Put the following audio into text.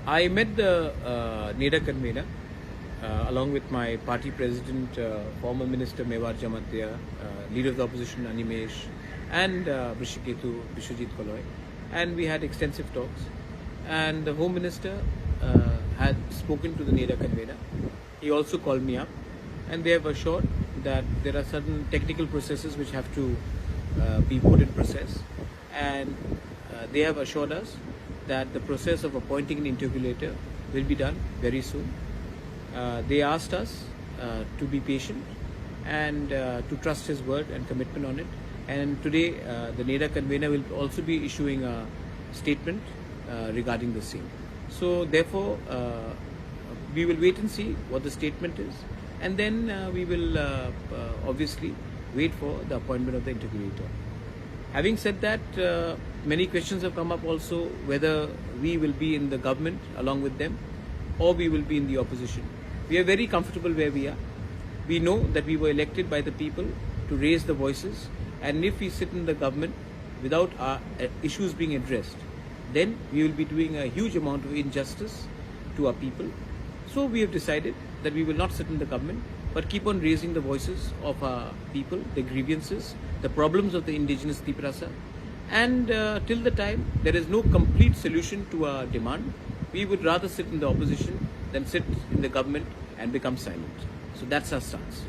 I met the NEDA convener along with my party president, former Minister Mewar Jamatya, leader of the opposition Animesh, and Brishiketu Vishwajit Koloy, and we had extensive talks. And the Home Minister had spoken to the NEDA convener. He also called me up, and they have assured that there are certain technical processes which have to be put in process, and they have assured us that the process of appointing an interrogator will be done very soon. They asked us to be patient and to trust his word and commitment on it. And today the NEDA convener will also be issuing a statement regarding the same. So therefore we will wait and see what the statement is, and then we will obviously wait for the appointment of the interrogator. Having said that, many questions have come up also whether we will be in the government along with them or we will be in the opposition. We are very comfortable where we are. We know that we were elected by the people to raise the voices, and if we sit in the government without our issues being addressed, then we will be doing a huge amount of injustice to our people. So we have decided that we will not sit in the government, but keep on raising the voices of our people, the grievances, the problems of the indigenous Tiprasa. And till the time there is no complete solution to our demand, we would rather sit in the opposition than sit in the government and become silent. So that's our stance.